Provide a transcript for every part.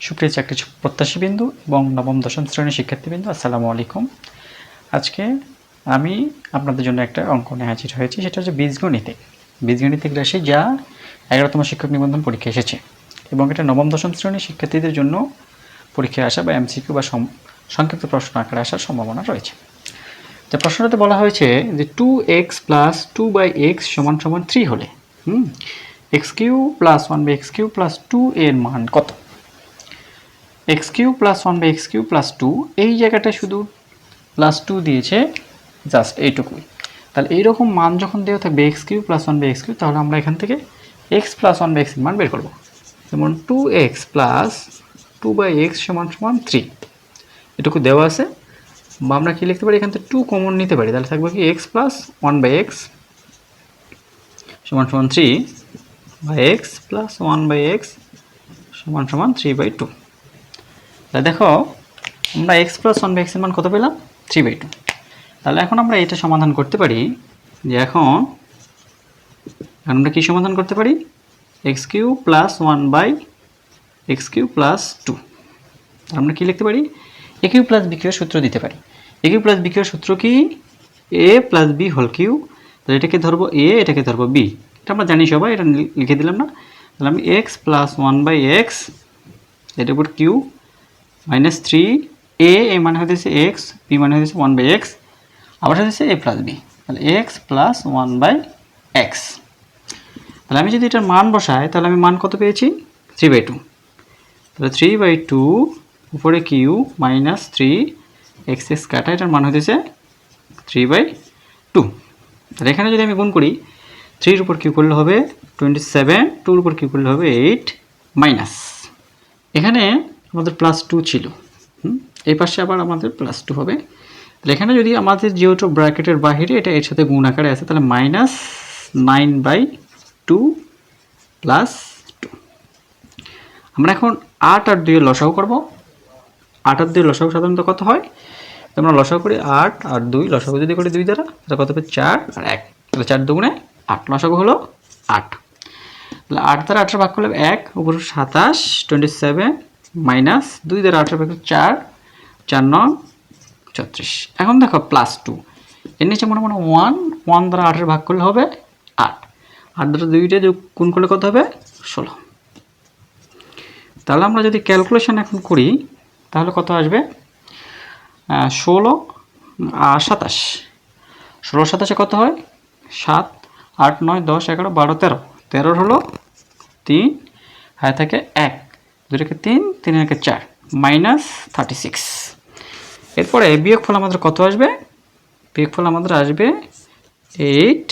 সুপ্রিয় চাকরি প্রত্যাশীবৃন্দু এবং নবম দশম শ্রেণীর শিক্ষার্থীবৃন্দু, আসসালামু আলাইকুম। আজকে আমি আপনাদের জন্য একটা অঙ্ক নিয়ে হাজির হয়েছি। সেটা হচ্ছে বীজগণিতিক রাশি, যা 11তম শিক্ষক নিবন্ধন পরীক্ষা এসেছে এবং এটা নবম দশম শ্রেণীর শিক্ষার্থীদের জন্য পরীক্ষায় আসা বা এমসিকিউ বা সংক্ষিপ্ত প্রশ্ন আকারে আসার সম্ভাবনা রয়েছে। তো প্রশ্নটাতে বলা হয়েছে যে 2x + 2/x = 3 হলে x³ + 1/x³ + 2 এর মান কত? x³ + 1/x³ + 2, এই জায়গাটা শুধু +2 দিয়েছে, জাস্ট এইটুকুই। তাহলে এইরকম মান যখন দেওয়া থাকবে x³ + 1/x³, তাহলে আমরা এখান থেকে x + 1/x এর মান বের করব। যেমন 2x + 2/x = 3, এটুকু দেওয়া আছে। বা আমরা কি লিখতে পারি, এখান থেকে 2 কমন নিতে পারি, তাহলে থাকবে কি x + 1/x = 3 বা x + 1/x = 3/2। তাহলে দেখো, আমরা x + 1/x এর মান কত পেলাম? 3/2। তাহলে এখন আমরা এটা সমাধান করতে পারি যে এখন আমরা কি সমাধান করতে পারি? x³ + 1/x³ + 2। আমরা কি লিখতে পারি? a³ + b³ এর সূত্র দিতে পারি। a³ + b³ এর সূত্র কি? a + b whole cube. তাহলে এটাকে ধরবো a, এটাকে ধরবো b। এটা আমরা জানি সবাই, এটা লিখে দিলাম না। তাহলে আমি x + 1/x এটার উপর কিউ -3, a মানে হচ্ছে x, b মানে হচ্ছে 1/x, আবার হচ্ছে a + b। তাহলে x + 1/x। তাহলে আমি যদি এটার মান বসাই, তাহলে আমি মান কত পেয়েছি? 3/2। তাহলে 3/2 উপরে কিউ -3 x কাটা, এটার মান হচ্ছে 3/2। তাহলে এখানে যদি আমি গুণ করি, 3 এর উপর কিউ করলে হবে 27, 2 এর উপর কিউ করলে হবে 8 মাইনাস, এখানে আমাদের +2 ছিল, এই পাশে আবার আমাদের +2 হবে। তাহলে এখানে যদি আমাদের যেহেতু ব্র্যাকেটের বাহিরে, এটা এর সাথে গুণ আকারে আছে, তাহলে -9/2 +2। আমরা এখন 8 আর 2 এর লসাগু করব। 8 আর 2 এর লসাগু সাধারণত কত হয়? আমরা লসাগু করি 8 আর 2, লসাগু যদি করি 2 দ্বারা, তাহলে কত হবে? 4 আর 1। তাহলে 4 দুগুণে 8, লসাগু হলো 8। তাহলে 8 দ্বারা 18 ভাগ করলে 1, উপর 27, 27 মাইনাস 2 দ্বারা 18 ভাগ 4, 4 9 36। এখন দেখো +2, এর নিচে মনে মনে 1 দ্বারা 18 ভাগ করলে হবে 8, 8 দ্বারা 2টা গুণ করলে কত হবে? 16। তাহলে আমরা যদি ক্যালকুলেশন এখন করি, তাহলে কত আসবে? 16 আর 27, 16 27 কত হয়? 7, 8 9 10 11 12 13, 13 হলো 3, হাতে থাকে 1, 2 রেখে 3, 3 রেখে 4, -36। এরপরে বিয়োগফল আমাদের কত আসবে? বিয়োগফল আমাদের আসবে 8,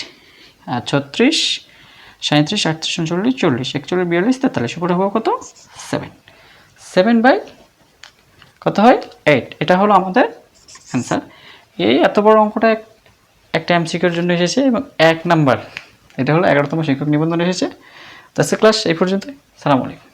36, 37, 38, 39, 40, 41, 42, 43, উপরে হবে কত? 7, 7/, কত হয়? 8। এটা হলো আমাদের অ্যান্সার। এই এত বড় অঙ্কটা একটা এমসিকিউর জন্য এসেছে এবং 1 নাম্বার, এটা হলো 11তম শিক্ষক নিবন্ধন এসেছে। তো আজকে ক্লাস এই পর্যন্ত। সালাম আলাইকুম।